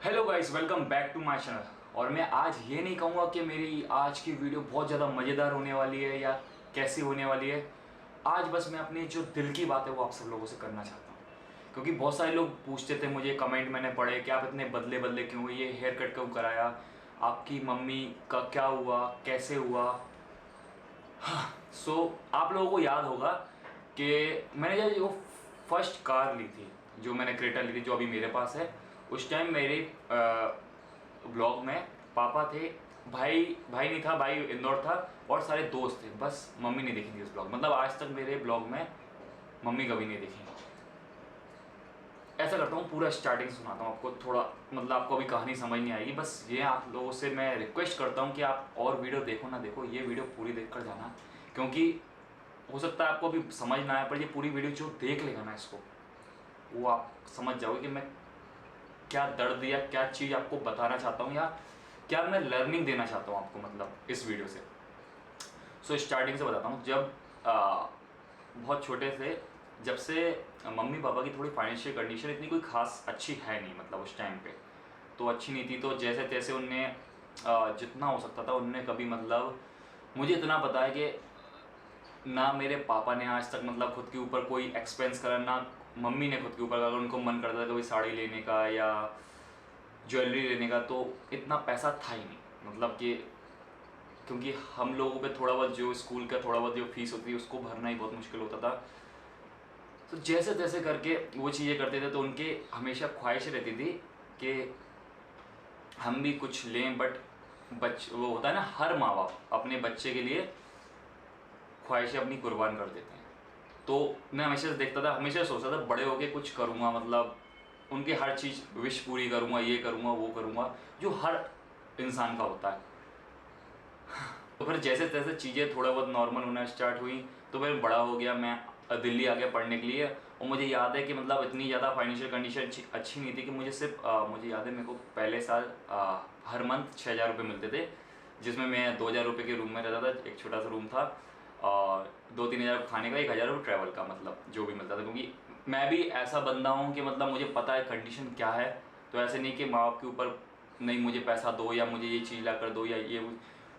Hello guys, welcome back to my channel. और मैं आज ये नहीं कहूँगा कि मेरी आज की वीडियो बहुत ज़्यादा मज़ेदार होने वाली है या कैसी होने वाली है। आज बस मैं अपनी जो दिल की बात है वो आप सब लोगों से करना चाहता हूँ, क्योंकि बहुत सारे लोग पूछते थे मुझे, कमेंट मैंने पढ़े कि आप इतने बदले बदले क्यों हुए, ये हेयर कट क्यों कराया, आपकी मम्मी का क्या हुआ, कैसे हुआ। सो आप लोगों को याद होगा कि मैंने जब वो फर्स्ट कार ली थी, जो मैंने क्रेटा ली थी, जो अभी मेरे पास है, उस टाइम मेरे ब्लॉग में पापा थे, भाई भाई नहीं था, भाई इंदौर था, और सारे दोस्त थे, बस मम्मी नहीं दिखी थी उस ब्लॉग। मतलब आज तक मेरे ब्लॉग में मम्मी कभी नहीं दिखी। ऐसा करता हूँ, पूरा स्टार्टिंग सुनाता हूँ आपको, थोड़ा मतलब आपको अभी कहानी समझ नहीं आएगी। बस ये आप लोगों से मैं रिक्वेस्ट करता हूँ कि आप और वीडियो देखो ना देखो, ये वीडियो पूरी देख कर जाना, क्योंकि हो सकता है आपको अभी समझ ना आए, पर ये पूरी वीडियो जो देख लेगा ना इसको, वो आप समझ जाओगे कि मैं क्या दर्द या क्या चीज़ आपको बताना चाहता हूँ, या क्या मैं लर्निंग देना चाहता हूँ आपको, मतलब इस वीडियो से। सो स्टार्टिंग से बताता हूँ। जब बहुत छोटे थे, जब से मम्मी पापा की थोड़ी फाइनेंशियल कंडीशन इतनी कोई खास अच्छी है नहीं, मतलब उस टाइम पे तो अच्छी नहीं थी। तो जैसे तैसे उनने जितना हो सकता था उनने कभी, मतलब मुझे इतना पता है कि ना मेरे पापा ने आज तक मतलब खुद के ऊपर कोई एक्सपेंस करा, ना मम्मी ने खुद के ऊपर, अगर उनको मन करता था कभी साड़ी लेने का या ज्वेलरी लेने का, तो इतना पैसा था ही नहीं। मतलब कि क्योंकि हम लोगों पे थोड़ा बहुत जो स्कूल का थोड़ा बहुत जो फीस होती है उसको भरना ही बहुत मुश्किल होता था। तो जैसे तैसे करके वो चीज़ें करते थे, तो उनके हमेशा ख्वाहिश रहती थी कि हम भी कुछ लें, बट वो होता है ना, हर माँ बाप अपने बच्चे के लिए ख्वाहिशें अपनी कुर्बान कर देते हैं। तो मैं हमेशा से देखता था, हमेशा सोचता था बड़े होके कुछ करूँगा, मतलब उनकी हर चीज़ विश पूरी करूँगा, ये करूँगा वो करूँगा, जो हर इंसान का होता है। तो फिर जैसे तैसे चीज़ें थोड़ा बहुत नॉर्मल होना स्टार्ट हुई, तो फिर बड़ा हो गया, मैं दिल्ली आ गया पढ़ने के लिए। और मुझे याद है कि मतलब इतनी ज़्यादा फाइनेंशियल कंडीशन अच्छी नहीं थी कि मुझे सिर्फ मुझे याद है, मेरे को पहले साल हर मंथ 6,000 रुपये मिलते थे, जिसमें मैं 2,000 रुपये के रूम में रहता था, एक छोटा सा रूम था, और 2-3 हज़ार खाने का, 1,000 रुपये ट्रैवल का, मतलब जो भी मिलता था। क्योंकि मैं भी ऐसा बंदा हूँ कि मतलब मुझे पता है कंडीशन क्या है, तो ऐसे नहीं कि माँ बाप के ऊपर नहीं मुझे पैसा दो या मुझे ये चीज़ ला कर दो या ये।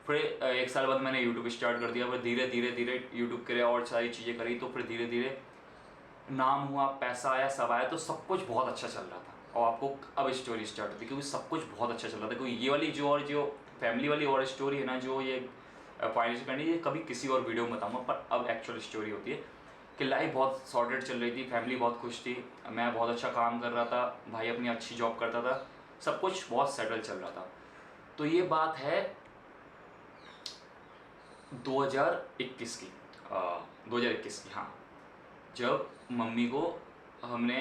फिर 1 साल बाद मैंने यूट्यूब स्टार्ट कर दिया, फिर धीरे धीरे धीरे यूट्यूब करे और सारी चीज़ें करी, तो फिर धीरे धीरे नाम हुआ, पैसा आया, सब आया, तो सब कुछ बहुत अच्छा चल रहा था। और आपको अब स्टोरी स्टार्ट होती है, क्योंकि सब कुछ बहुत अच्छा चल रहा था। क्योंकि ये वाली जो फैमिली वाली और स्टोरी है ना, जो ये फाइनेंशियल करनी, ये कभी किसी और वीडियो में बताऊँगा, पर अब एक्चुअल स्टोरी होती है कि लाइफ बहुत सॉर्टेड चल रही थी, फैमिली बहुत खुश थी, मैं बहुत अच्छा काम कर रहा था, भाई अपनी अच्छी जॉब करता था, सब कुछ बहुत सेटल चल रहा था। तो ये बात है 2021 की, 2021 की, हाँ। जब मम्मी को हमने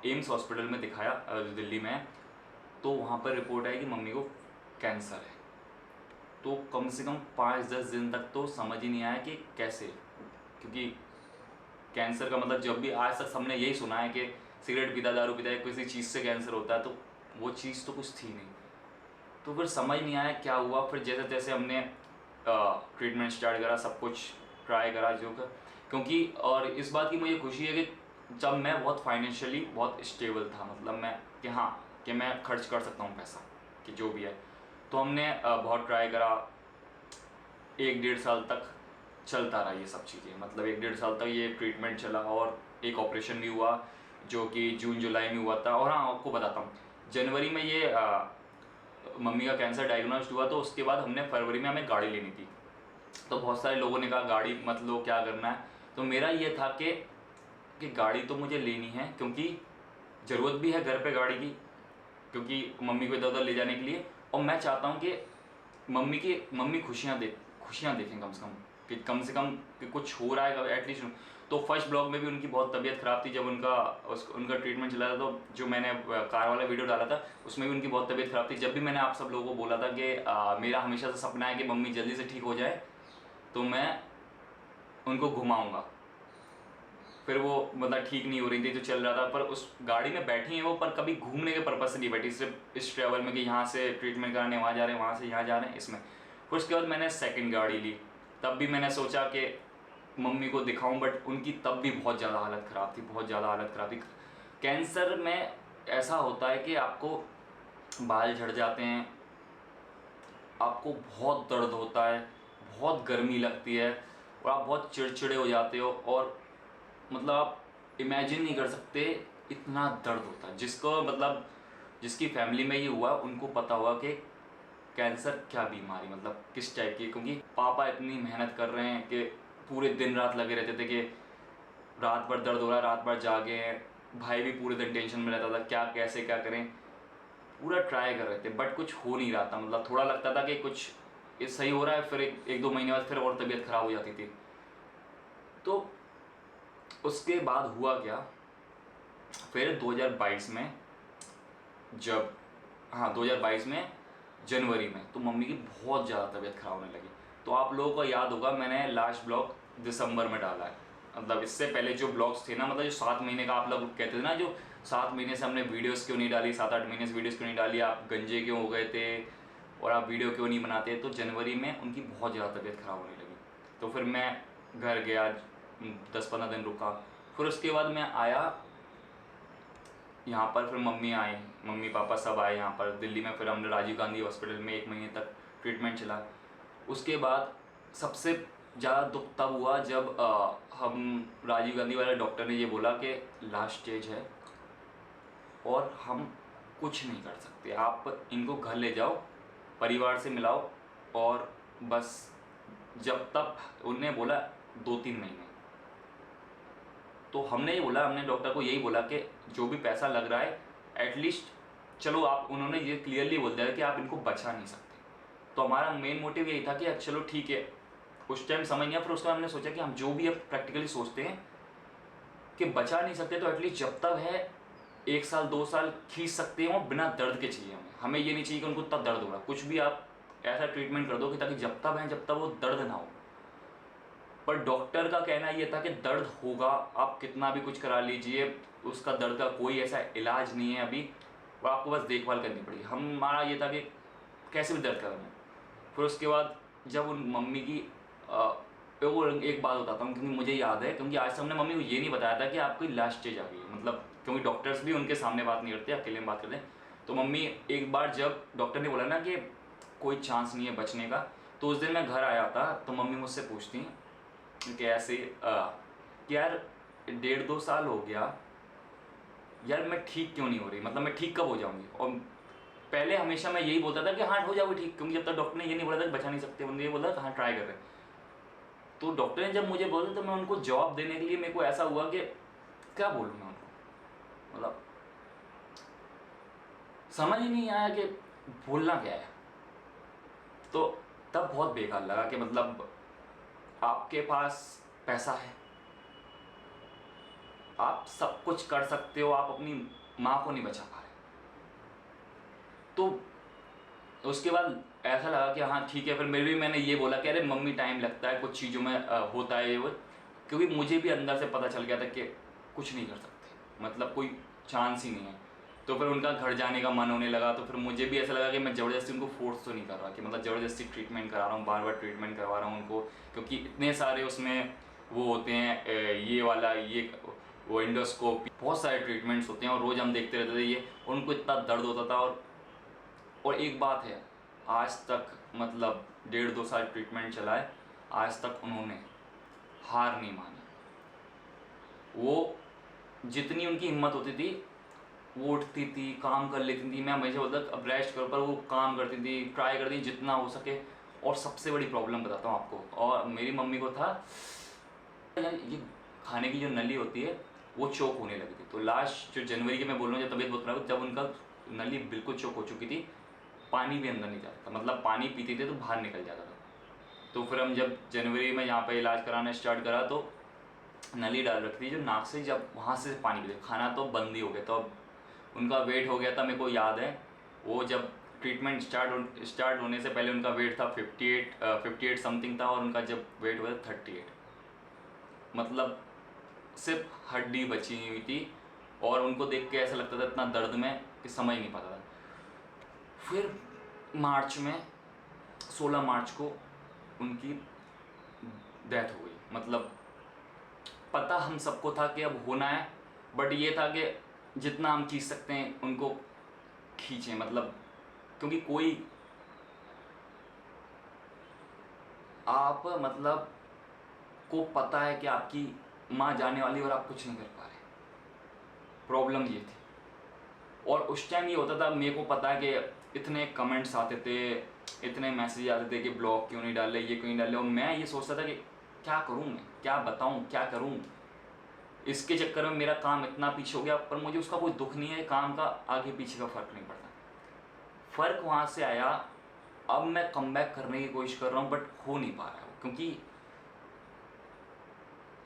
एम्स हॉस्पिटल में दिखाया दिल्ली में, तो वहाँ पर रिपोर्ट आई कि मम्मी को कैंसर है। तो कम से कम 5-10 दिन तक तो समझ ही नहीं आया कि कैसे, क्योंकि कैंसर का मतलब जब भी आज तक हमने यही सुना है कि सिगरेट पीता, दारू पीता है, किसी चीज़ से कैंसर होता है, तो वो चीज़ तो कुछ थी नहीं। तो फिर समझ नहीं आया क्या हुआ। फिर जैसे तैसे हमने ट्रीटमेंट स्टार्ट करा, सब कुछ ट्राई करा जो कर, क्योंकि और इस बात की मुझे खुशी है कि जब मैं बहुत फाइनेंशियली बहुत स्टेबल था, मतलब मैं कि हाँ कि मैं खर्च कर सकता हूँ पैसा, कि जो भी है, तो हमने बहुत ट्राई करा। 1-1.5 साल तक चलता रहा ये सब चीज़ें, मतलब 1-1.5 साल तक ये ट्रीटमेंट चला, और एक ऑपरेशन भी हुआ जो कि जून जुलाई में हुआ था। और हाँ, आपको बताता हूँ, जनवरी में ये मम्मी का कैंसर डायग्नोस्ट हुआ, तो उसके बाद हमने फरवरी में हमें गाड़ी लेनी थी। तो बहुत सारे लोगों ने कहा गाड़ी मत लो, क्या करना है। तो मेरा ये था कि गाड़ी तो मुझे लेनी है, क्योंकि ज़रूरत भी है घर पे गाड़ी की, क्योंकि मम्मी को इधर उधर ले जाने के लिए। और मैं चाहता हूँ कि मम्मी खुशियाँ देखें, कम से कम कि कुछ हो रहा है एटलीस्ट। तो फर्स्ट ब्लॉग में भी उनकी बहुत तबीयत ख़राब थी, जब उनका ट्रीटमेंट चला था, तो जो मैंने कार वाला वीडियो डाला था उसमें भी उनकी बहुत तबीयत ख़राब थी। जब भी मैंने आप सब लोगों को बोला था कि मेरा हमेशा से सपना है कि मम्मी जल्दी से ठीक हो जाए, तो मैं उनको घुमाऊँगा। फिर वो मतलब ठीक नहीं हो रही थी, तो चल रहा था, पर उस गाड़ी में बैठी हैं वो, पर कभी घूमने के पर्पज़ से नहीं बैठी, सिर्फ इस ट्रैवल में कि यहाँ से ट्रीटमेंट कराने वहाँ जा रहे हैं, वहाँ से यहाँ जा रहे हैं, इसमें। फिर उसके बाद मैंने सेकंड गाड़ी ली। तब भी मैंने सोचा कि मम्मी को दिखाऊं, बट उनकी तब भी बहुत ज़्यादा हालत ख़राब थी, बहुत ज़्यादा हालत ख़राब थी। कैंसर में ऐसा होता है कि आपको बाल झड़ जाते हैं, आपको बहुत दर्द होता है, बहुत गर्मी लगती है और आप बहुत चिड़चिड़े हो जाते हो, और मतलब आप इमेजिन नहीं कर सकते इतना दर्द होता है। जिसको मतलब जिसकी फैमिली में ये हुआ उनको पता होगा कि कैंसर क्या बीमारी, मतलब किस टाइप की। क्योंकि पापा इतनी मेहनत कर रहे हैं कि पूरे दिन रात लगे रहते थे कि रात भर दर्द हो रहा है, रात भर जागे हैं। भाई भी पूरे दिन टेंशन में रहता था, क्या कैसे क्या करें, पूरा ट्राई कर रहे थे बट कुछ हो नहीं रहा था। मतलब थोड़ा लगता था कि कुछ ये सही हो रहा है, फिर एक दो महीने बाद फिर और तबीयत खराब हो जाती थी। तो उसके बाद हुआ क्या, फिर 2022 में जब 2022 में जनवरी में तो मम्मी की बहुत ज़्यादा तबीयत खराब होने लगी। तो आप लोगों को याद होगा मैंने लास्ट ब्लॉग दिसंबर में डाला है। मतलब इससे पहले जो ब्लॉग्स थे ना, मतलब जो 7 महीने का आप लोग कहते थे ना, जो 7 महीने से हमने वीडियोस क्यों नहीं डाली, 7-8 महीने से वीडियोस क्यों नहीं डाली, आप गंजे क्यों हो गए थे और आप वीडियो क्यों नहीं बनाते। तो जनवरी में उनकी बहुत ज़्यादा तबीयत ख़राब होने लगी। तो फिर मैं घर गया, 10-15 दिन रुका, फिर उसके बाद मैं आया यहाँ पर। फिर मम्मी आई, मम्मी पापा सब आए यहाँ पर दिल्ली में। फिर हमने राजीव गांधी हॉस्पिटल में 1 महीने तक ट्रीटमेंट चला। उसके बाद सबसे ज़्यादा दुख तब हुआ जब हम राजीव गांधी वाले डॉक्टर ने ये बोला कि लास्ट स्टेज है और हम कुछ नहीं कर सकते, आप इनको घर ले जाओ, परिवार से मिलाओ, और बस जब तक उन्हें बोला 2-3 महीने। तो हमने ये बोला, हमने डॉक्टर को यही बोला कि जो भी पैसा लग रहा है एटलीस्ट चलो आप, उन्होंने ये क्लियरली बोल दिया कि आप इनको बचा नहीं सकते। तो हमारा मेन मोटिव यही था कि चलो ठीक है, उस टाइम समझ नहीं आया। फिर उसके बाद हमने सोचा कि हम जो भी अब प्रैक्टिकली सोचते हैं कि बचा नहीं सकते तो एटलीस्ट जब तक है 1 साल 2 साल खींच सकते हैं, और बिना दर्द के चाहिए हमें ये नहीं चाहिए कि उनको इतना दर्द हो रहा। कुछ भी आप ऐसा ट्रीटमेंट कर दो कि ताकि जब तक है जब तक वो दर्द ना हो। पर डॉक्टर का कहना ये था कि दर्द होगा, आप कितना भी कुछ करा लीजिए, उसका दर्द का कोई ऐसा इलाज नहीं है अभी, और आपको बस देखभाल करनी पड़ेगी। हमारा ये था कि कैसे भी दर्द करना है। फिर उसके बाद जब उन मम्मी की वो एक बात बताता हूँ क्योंकि मुझे याद है, क्योंकि आज तक हमने मम्मी को ये नहीं बताया था कि आपकी लास्ट स्टेज आ गई है। मतलब क्योंकि डॉक्टर्स भी उनके सामने बात नहीं करते, अकेले में बात करते हैं। तो मम्मी एक बार जब डॉक्टर ने बोला ना कि कोई चांस नहीं है बचने का, तो उस दिन मैं घर आया था। तो मम्मी मुझसे पूछती कि ऐसे कि यार 1.5-2 साल हो गया यार, मैं ठीक क्यों नहीं हो रही, मतलब मैं ठीक कब हो जाऊंगी। और पहले हमेशा मैं यही बोलता था कि हाँ हो जाओगे ठीक, क्योंकि जब तक डॉक्टर ने ये नहीं बोला था कि बचा नहीं सकते, उन्होंने ये बोला था हाँ ट्राई कर रहे हैं। तो डॉक्टर ने जब मुझे बोला तो मैं उनको जवाब देने के लिए मेरे को ऐसा हुआ कि क्या बोलूँ मैं उनको, मतलब समझ ही नहीं आया कि बोलना क्या है। तो तब बहुत बेकार लगा कि मतलब आपके पास पैसा है, आप सब कुछ कर सकते हो, आप अपनी माँ को नहीं बचा पा रहे। तो उसके बाद ऐसा लगा कि हाँ ठीक है। फिर मैंने ये बोला कि अरे मम्मी टाइम लगता है कुछ चीज़ों में, होता है ये वो, क्योंकि मुझे भी अंदर से पता चल गया था कि कुछ नहीं कर सकते, मतलब कोई चांस ही नहीं है। तो फिर उनका घर जाने का मन होने लगा। तो फिर मुझे भी ऐसा लगा कि मैं ज़बरदस्ती उनको फोर्स तो नहीं कर रहा, कि मतलब ज़बरदस्ती ट्रीटमेंट करा रहा हूँ, बार बार ट्रीटमेंट करवा रहा हूँ उनको, क्योंकि इतने सारे उसमें वो होते हैं, ये वाला ये वो एंडोस्कोप, बहुत सारे ट्रीटमेंट्स होते हैं और रोज़ हम देखते रहते थे ये, उनको इतना दर्द होता था। और एक बात है, आज तक मतलब 1.5-2 साल ट्रीटमेंट चला है, आज तक उन्होंने हार नहीं मानी। वो जितनी उनकी हिम्मत होती थी वो उठती थी, काम कर लेती थी। मैं हमेशा बोलता अब रेस्ट करो, पर वो काम करती थी, ट्राई करती थी जितना हो सके। और सबसे बड़ी प्रॉब्लम बताता हूँ आपको, और मेरी मम्मी को था ये खाने की जो नली होती है वो चोक होने लगी थी। तो लास्ट जो जनवरी के मैं बोल रहा हूँ जब तबीयत बहुत खराब, जब उनका नली बिल्कुल चोक हो चुकी थी, पानी भी अंदर नहीं जाता था, मतलब पानी पीते थे तो बाहर निकल जाता था। तो फिर हम जब जनवरी में यहाँ पे इलाज कराना स्टार्ट करा तो नली डाल रखी थी जो नाक से, जब वहाँ से पानी पीते, खाना तो बंद ही हो गया। तो अब उनका वेट हो गया था, मेरे को याद है वो जब ट्रीटमेंट स्टार्ट होने से पहले उनका वेट था 58 समथिंग था, और उनका जब वेट हुआ 38, मतलब सिर्फ हड्डी बची हुई थी। और उनको देख के ऐसा लगता था इतना दर्द में कि समझ नहीं पाता था। फिर मार्च में 16 मार्च को उनकी डेथ हो गई। मतलब पता हम सबको था कि अब होना है, बट ये था कि जितना हम खींच सकते हैं उनको खींचें। मतलब क्योंकि कोई आप मतलब को पता है कि आपकी माँ जाने वाली और आप कुछ नहीं कर पा रहे। प्रॉब्लम ये थी। और उस टाइम ये होता था, मेरे को पता है कि इतने कमेंट्स आते थे, इतने मैसेज आते थे कि ब्लॉग क्यों नहीं डाले, ये क्यों नहीं डाले, और मैं ये सोचता था कि क्या करूँ मैं, क्या बताऊँ, क्या करूँ। इसके चक्कर में मेरा काम इतना पीछे हो गया, पर मुझे उसका कोई दुख नहीं है, काम का आगे पीछे का फ़र्क नहीं पड़ता। फ़र्क वहाँ से आया, अब मैं कमबैक करने की कोशिश कर रहा हूँ, बट हो नहीं पा रहा है, क्योंकि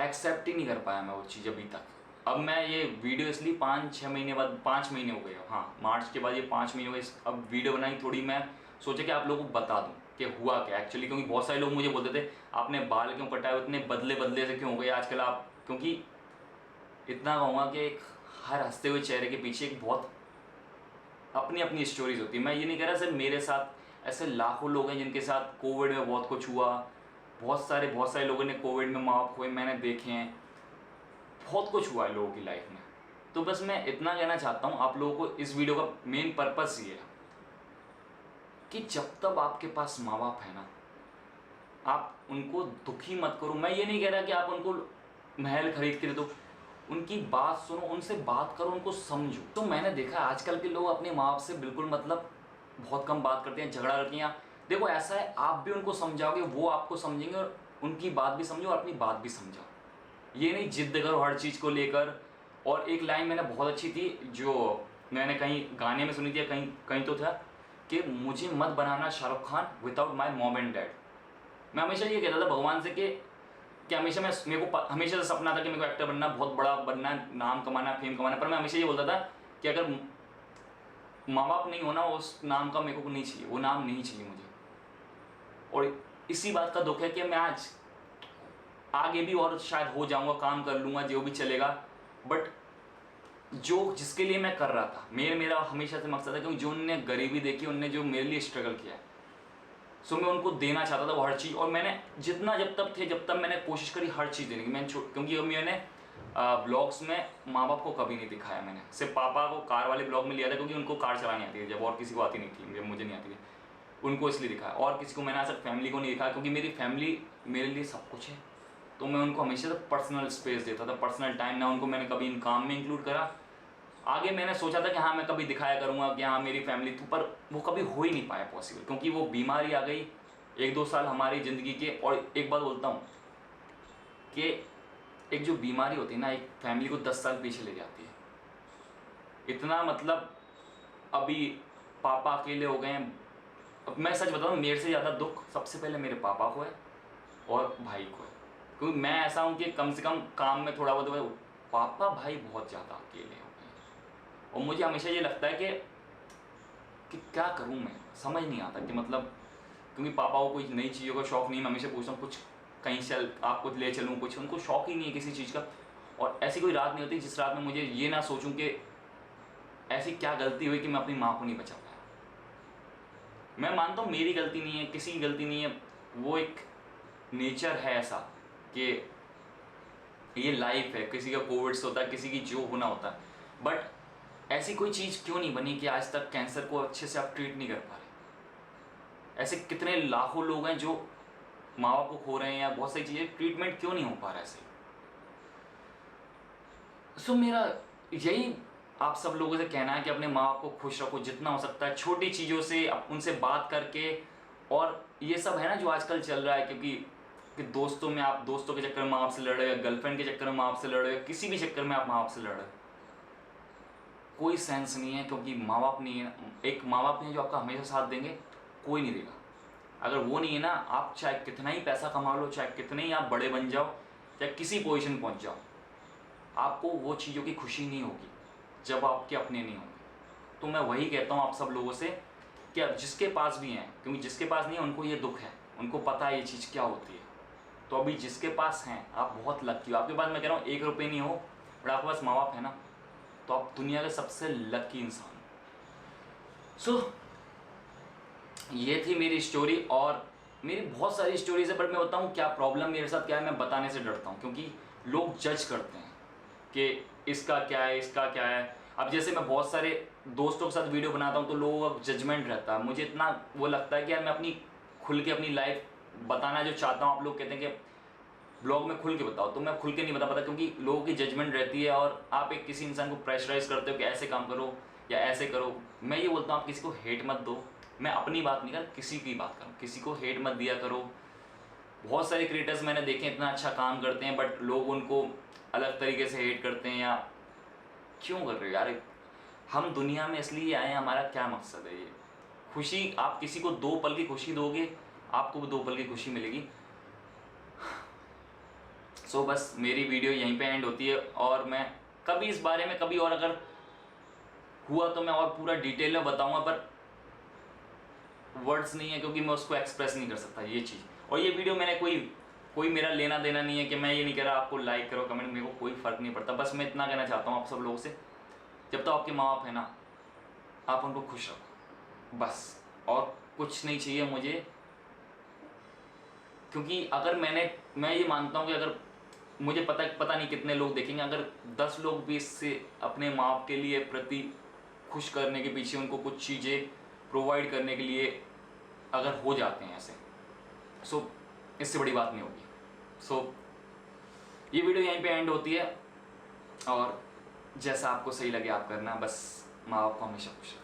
एक्सेप्ट ही नहीं कर पाया मैं वो चीज़ अभी तक। अब मैं ये वीडियो इसलिए 5-6 महीने बाद, 5 महीने हो गए, हाँ मार्च के बाद ये 5 महीने हो गए, अब वीडियो बनाई थोड़ी, मैं सोचा कि आप लोगों को बता दूं कि हुआ क्या एक्चुअली। क्योंकि बहुत सारे लोग मुझे बोलते थे आपने बाल क्यों कटाए, इतने बदले बदले से क्यों हो गए आजकल आप। क्योंकि इतना कहूँगा कि एक हर हंसते हुए चेहरे के पीछे एक बहुत अपनी अपनी स्टोरीज होती है। मैं ये नहीं कह रहा सिर्फ मेरे साथ, ऐसे लाखों लोग हैं जिनके साथ कोविड में बहुत कुछ हुआ। बहुत सारे लोगों ने कोविड में माँ बाप खोए, मैंने देखे हैं, बहुत कुछ हुआ है लोगों की लाइफ में। तो बस मैं इतना कहना चाहता हूँ आप लोगों को, इस वीडियो का मेन पर्पस ये है कि जब तक आपके पास माँ बाप है ना, आप उनको दुखी मत करो। मैं ये नहीं कह रहा कि आप उनको महल खरीद के दे दो, उनकी बात सुनो, उनसे बात करो, उनको समझो। तो मैंने देखा आजकल के लोग अपने माँ बाप से बिल्कुल मतलब बहुत कम बात करते हैं, झगड़ा करते हैं। देखो ऐसा है, आप भी उनको समझाओगे, वो आपको समझेंगे, और उनकी बात भी समझो और अपनी बात भी समझाओ। ये नहीं जिद करो हर चीज़ को लेकर। और एक लाइन मैंने बहुत अच्छी थी जो मैंने कहीं गाने में सुनी थी, कहीं कहीं तो था कि मुझे मत बनाना Shahrukh Khan without my mom and dad. मैं हमेशा ये कहता था भगवान से कि हमेशा मेरे को हमेशा से सपना था कि मेरे को एक्टर बनना, बहुत बड़ा बनना, नाम कमाना, फेम कमाना। पर मैं हमेशा ये बोलता था कि अगर माँ बाप नहीं होना, उस नाम का मेरे को नहीं चाहिए, वो नाम नहीं चाहिए मुझे। और इसी बात का दुख है कि मैं आज आगे भी और शायद हो जाऊंगा, काम कर लूँगा, जो भी चलेगा, बट जो जिसके लिए मैं कर रहा था, मेरा हमेशा से मकसद है, क्योंकि जो उनने गरीबी देखी, उनने जो मेरे लिए स्ट्रगल किया है, सो मैं उनको देना चाहता था वो हर चीज़। और मैंने जितना जब तक मैंने कोशिश करी हर चीज़ देने की। क्योंकि मैंने ब्लॉग्स में माँ बाप को कभी नहीं दिखाया। मैंने सिर्फ पापा को कार वाले ब्लॉग में लिया था, क्योंकि उनको कार चलानी आती है, जब और किसी को आती नहीं थी, जब मुझे नहीं आती थी, उनको इसलिए दिखाया। और किसी को मैंने आज तक फैमिली को नहीं दिखाया, क्योंकि मेरी फैमिली मेरे लिए सब कुछ है। तो मैं उनको हमेशा से पर्सनल स्पेस देता था, पर्सनल टाइम। ना उनको मैंने कभी इन काम में इंक्लूड करा। आगे मैंने सोचा था कि हाँ मैं कभी दिखाया करूँगा कि हाँ मेरी फैमिली थी, पर वो कभी हो ही नहीं पाया पॉसिबल, क्योंकि वो बीमारी आ गई 1-2 साल हमारी ज़िंदगी के। और एक बात बोलता हूँ कि एक जो बीमारी होती है ना, एक फैमिली को 10 साल पीछे ले जाती है। इतना मतलब अभी पापा अकेले हो गए हैं। अब मैं सच बताऊँ, मेरे से ज़्यादा दुख सबसे पहले मेरे पापा को है और भाई को है। क्योंकि मैं ऐसा हूँ कि कम से कम काम में थोड़ा बहुत, पापा भाई बहुत ज़्यादा अकेले हो गए। और मुझे हमेशा ये लगता है कि क्या करूँ मैं, समझ नहीं आता कि मतलब, क्योंकि पापा को कोई नई चीज़ों का शौक़ नहीं। मैं हमेशा पूछता हूँ कुछ कहीं चल, आपको ले चलूँ कुछ, उनको शौक़ ही नहीं है किसी चीज़ का। और ऐसी कोई रात नहीं होती जिस रात में मुझे ये ना सोचूं कि ऐसी क्या गलती हुई कि मैं अपनी माँ को नहीं बचा पाया। मैं मानता हूँ मेरी गलती नहीं है, किसी की गलती नहीं है, वो एक नेचर है ऐसा कि ये लाइफ है। किसी का कोविड से होता है, किसी की जो होना होता है, बट ऐसी कोई चीज़ क्यों नहीं बनी कि आज तक कैंसर को अच्छे से आप ट्रीट नहीं कर पा रहे। ऐसे कितने लाखों लोग हैं जो माँ बाप को खो रहे हैं, या बहुत सारी चीज़ें, ट्रीटमेंट क्यों नहीं हो पा रहा ऐसे। सो मेरा यही आप सब लोगों से कहना है कि अपने माँ बाप को खुश रखो जितना हो सकता है, छोटी चीज़ों से, उनसे बात करके। और ये सब है ना जो आजकल चल रहा है, क्योंकि कि दोस्तों में आप, दोस्तों के चक्कर में माँ बाप से लड़ रहे हो, या गर्लफ्रेंड के चक्कर में माँ बाप से लड़ रहे हो, किसी भी चक्कर में आप माँ बाप से लड़ रहे हो, कोई सेंस नहीं है। क्योंकि माँ बाप नहीं है, एक माँ बाप नहीं है जो आपका हमेशा साथ देंगे, कोई नहीं देगा। अगर वो नहीं है ना, आप चाहे कितना ही पैसा कमा लो, चाहे कितने ही आप बड़े बन जाओ, चाहे किसी पोजीशन पहुंच जाओ, आपको वो चीज़ों की खुशी नहीं होगी जब आपके अपने नहीं होंगे। तो मैं वही कहता हूँ आप सब लोगों से कि अब जिसके पास भी हैं, क्योंकि जिसके पास नहीं है उनको ये दुख है, उनको पता है ये चीज़ क्या होती है। तो अभी जिसके पास हैं, आप बहुत लकी हो। आपके पास, मैं कह रहा हूँ 1 रुपये नहीं हो, बट आपके पास माँ बाप है ना, तो आप दुनिया के सबसे लकी इंसान हो। सो ये थी मेरी स्टोरी। और मेरी बहुत सारी स्टोरीज है, बट मैं बताऊँ क्या प्रॉब्लम मेरे साथ क्या है, मैं बताने से डरता हूँ, क्योंकि लोग जज करते हैं कि इसका क्या है, इसका क्या है। अब जैसे मैं बहुत सारे दोस्तों के साथ वीडियो बनाता हूँ तो लोगों का जजमेंट रहता है, मुझे इतना वो लगता है कि यार मैं अपनी खुल के अपनी लाइफ बताना जो चाहता हूँ, आप लोग कहते हैं कि ब्लॉग में खुल के बताओ, तो मैं खुल के नहीं बता पाता क्योंकि लोगों की जजमेंट रहती है और आप एक किसी इंसान को प्रेशराइज करते हो कि ऐसे काम करो या ऐसे करो। मैं ये बोलता हूँ आप किसी को हेट मत दो, मैं अपनी बात नहीं कर किसी की बात करूँ, किसी को हेट मत दिया करो। बहुत सारे क्रिएटर्स मैंने देखे इतना अच्छा काम करते हैं बट लोग उनको अलग तरीके से हेट करते हैं, या क्यों कर रहे हो यार। हम दुनिया में इसलिए आए हैं, हमारा क्या मकसद है ये खुशी, आप किसी को 2 पल की खुशी दोगे आपको भी 2 पल की खुशी मिलेगी। सो बस मेरी वीडियो यहीं पे एंड होती है, और मैं कभी इस बारे में कभी और अगर हुआ तो मैं और पूरा डिटेल में बताऊंगा, पर वर्ड्स नहीं है क्योंकि मैं उसको एक्सप्रेस नहीं कर सकता ये चीज़। और ये वीडियो मैंने कोई मेरा लेना देना नहीं है कि मैं ये नहीं कह रहा आपको लाइक करो कमेंट, मेरे को कोई फ़र्क नहीं पड़ता। बस मैं इतना कहना चाहता हूँ आप सब लोगों से, जब तक आपके माँ बाप है ना आप उनको खुश रखो बस, और कुछ नहीं चाहिए मुझे। क्योंकि अगर मैं ये मानता हूँ कि अगर मुझे पता नहीं कितने लोग देखेंगे, अगर 10 लोग भी इससे अपने माँ बाप के लिए प्रति खुश करने के पीछे उनको कुछ चीज़ें प्रोवाइड करने के लिए अगर हो जाते हैं ऐसे, सो इससे बड़ी बात नहीं होगी। सो ये वीडियो यहीं पे एंड होती है, और जैसा आपको सही लगे आप करना, बस माँ बाप को हमेशा खुश रखना।